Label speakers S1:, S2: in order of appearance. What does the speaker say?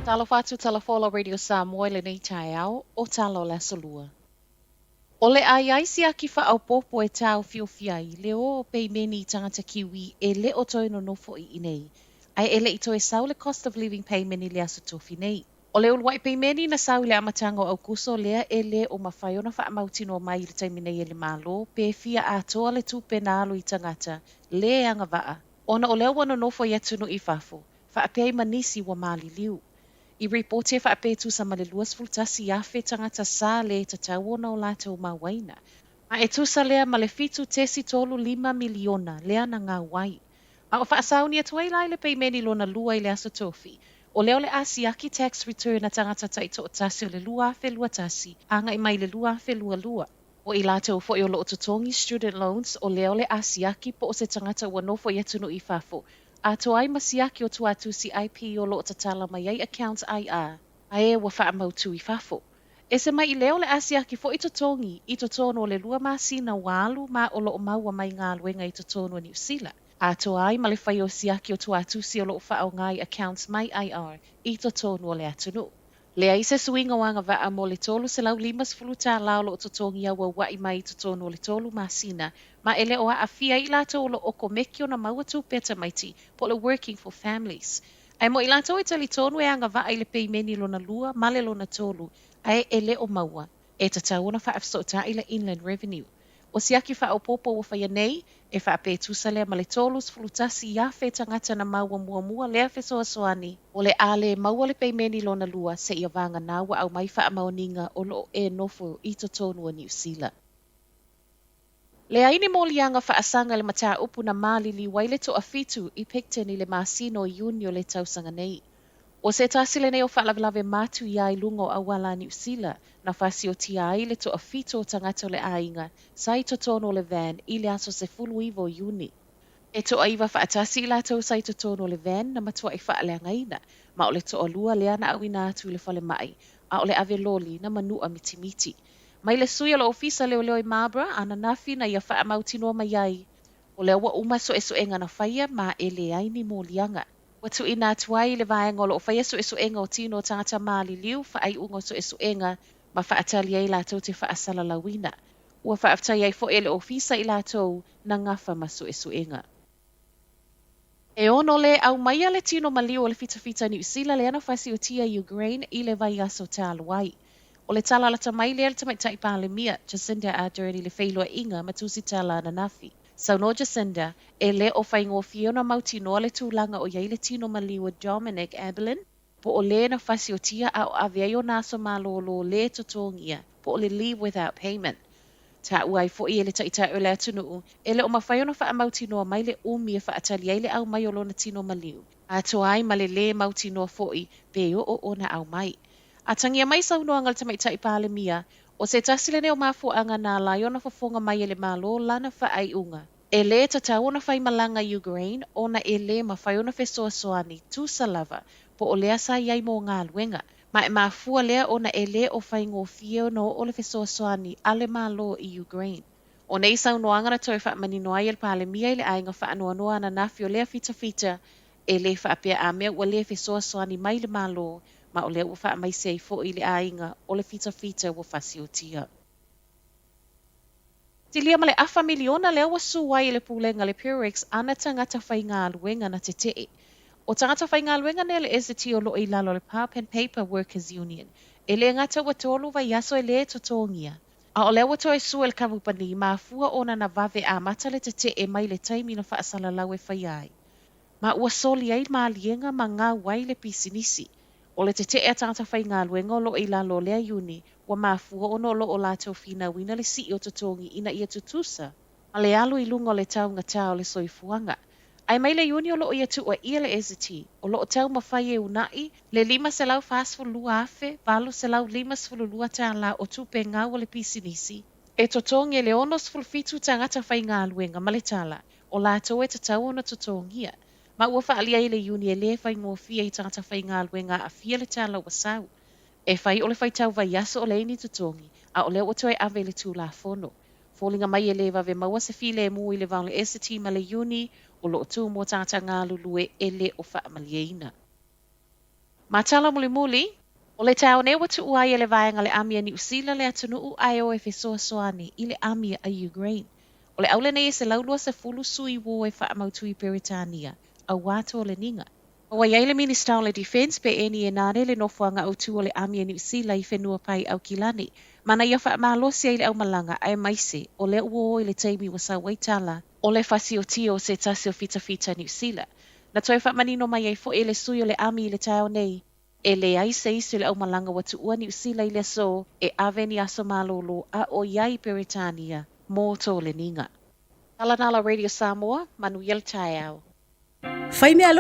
S1: Talo fatu talafola radio Samoa le nei tai au o talo le solua. O le ai ai si aki wha au popo e tau fio fiai, le o pei meni i tangata kiwi e le o toi no nofo i nei. Ai ele i toi sau le cost of living pay meni le aso tofi nei. O le ulwai pei meni na sau le amatanga o kuso lea e le o mawhai ona wha amauti no mai le taimi nei e le malo, pe fia a toa le tupe na alu i tangata, le anga waa. Ona o leo wana nofo i atunu i fafo, wha apei manisi wa mali liu. I reporte fa apetu sa male luas fultasi afe tangata sa le tatau ona o lātou mawaina. Ma e tusa lea male fitu tesi tolu 5 miliona lea na ngā wai. A o whaasauni atu ai lai le pei meni lona lua i le aso tofi. O leo le asiaki tax return na tangata taito o tasi o le lua afe lua tasi, anga i mai le lua afe lua lua. O i lātou fo i o loo tutongi student loans o leo le asiaki po o se tangata ua nofo i atunu i fafo. A to ai masiaki o tuatu si IP o loo tatala mai ai accounts ai a. A e wa wha amautu i fafo. E se mai i leo le asiaki fo i totongi i totono le lua masina walu ma o loo maua mai ngā luenga i totono New Zealand. A to ai ma le whai o siaki o tuatu si o loo wha o ngai accounts mai IR i totono le atunu. Lea i se suinga wanga waa mo le tolu se lau 5 lao lo totongi au wa i mai totono le tolu masina, ma ele o a fia i lato lo o komekio na maua tu peta maiti po le working for families. Ai mo i lato i tali tonu e anga waa i le pei meni lo na lua male lo na tolu, ai ele o maua, e tatau na wha afsota i le inland revenue. O siaki wha o popo wa whaia nei, e wha ape tusalea ma le tolus fulutasi ia whe tangata na maua mua lea whe soa soani. O le ale maua le pei meni lo na lua se ia vanga nawa au mai wha amaoninga o lo e nofo i to tonua New Zealand. Le aini mo lianga wha asanga le mata upu na mali li waile to afitu i Picton le masino Junio le tausanga nei. O se tasile nei o whalavelave matu ia i lungo a wala New Zealand, na whasi o tia ai le to a fito o tangata le ainga, sai to tono le van i le aso se fulu iwo Juni. E to a iwa whaatasi i lato sai to tono le van na matua i whaalea ngaina, ma o le to a lua lea na awina atu le whale mai, a o le ave loli na manua miti miti. Mai le suia lo ofisa leo leo i Mabra, ana nafi na ia wha amauti noa mai ai. O le awa uma so enga na whaia ma e le aini mo lianga. Watu ina tuai le vaenga lo whaia so enga o tino tangata mali liu wha ai ungo so enga ma wha atali ai lato te wha asala lawina. Ua wha aftai ai fo ele ofisa i lato na ngafa ma so enga. E ono le au maia le tino maliu o le fita New Zealand le ana whasi o tia Ukraine i le vai aso talo ai. O le tala la tamai le tamai tai pāle mia, Jacinda Ardern i le whailua inga matusi tala na nafi. Sauno Jacinda, e le o whaingo Fiona mauti noa le tūlanga o iei le tino maliu Dominic Abelin, po o le na whasi o tia au aviai o naso malolo le totongia, po o le leave without payment. Ta uai fo i ele taita o le atunuu, ele o mawhai ona wha mauti noa mai le umi e wha atali ai le au mai o lona tino maliu. A to ai ma le mauti noa fo i, pe o ona au mai. A tangia mai sau noa ngal tamai tai pāle mia, o se tasile ne o mafu anga nā lai ona whafonga mai ele malo lana wha ai unga. E le tatau ona whai malanga Ukraine, ona e le mawhai ona whesoa soani, tu salava, po o lea sa iai mo ngā luenga. Ma e mafua lea ona e le o whai ngō fio no o le whesoa soani ale malo i Ukraine. O nei sau noanga na toi wha mani noa i el pāle mia i le ainga wha anoa noa na nafio lea fita, e le wha apea a mea ua le whesoa soani mai le malo, ma o lea ua wha mai sei fo i le ainga o le fita ua whasi o tia. Ti lia ma le afa miliona lea ua suwai i le pūlenga le Purex ana tangata whai ngā luenga na te te. O tangata whai ngā luenga ne le ST o lo i lalo le Pulp and Paper Workers Union. E le ngata ua tolu vai aso e le totongia. A o lea ua toi sua le kavupani ma fua ona na vave a mata le te e mai le taimi na whaasala lau e whai ai. Ma ua soli ai ma lienga ma ngā wai le pisinisi. O le te e tangata whai ngā luenga o lo i lalo lea uni, ua ma fua ono lo o lato fina wina le si o totongi ina ia tutusa. Ma le alu i lungo le tau ngata o le soifuanga. Ai mai le uni o lo ia tu o ia le ST, o lo tau mawhai e unai, le 5 se lau lua afe, valo se lau 5 lua tā la o tupe ngā o le pisinisi. E totongi le onos fitu tangata whai ngā luenga ma le tala, o lato e tatau ona totongia. Ma ua whaalia i le uni e le whai ngō fia i tangata whai ngā luenga a fia le tala ua sau. E whai o le whai tau vai aso o le ini totongi, a o le o toi ave le tū la fono. Fōlinga mai e le vave maua se file e mu i le vang le ST ma le uni, o lo tu mo tata ngā lulue e le o wha amalieina. Matala muli, o le tau ne watu uai e le vaenga le amia ni usila le atunuu ai o e fesoa soane i le amia a Ukraine. O le aule nei se laulua se fulu sui wo e wha amautui Peritania, a wato le ninga. O wa le Minister o le Defense pe eni e nare le nofuanga o tu o le amia ni usila i whenua pai au kilani. Mana ia wha malosi ai le au malanga ai maise o le uo i le teimi wa sa waitala o le fasi o tio se tasi o fita fita ni usila. Na toi wha manino mai ai fo e le sui o le ami i le tau nei. E le ai se isi le au malanga watu ua ni usila i le so e ave ni aso malolo a o iai Peritania mō tō le ninga. Talanala Radio Samoa, Manuel Taiao.
S2: Fai mea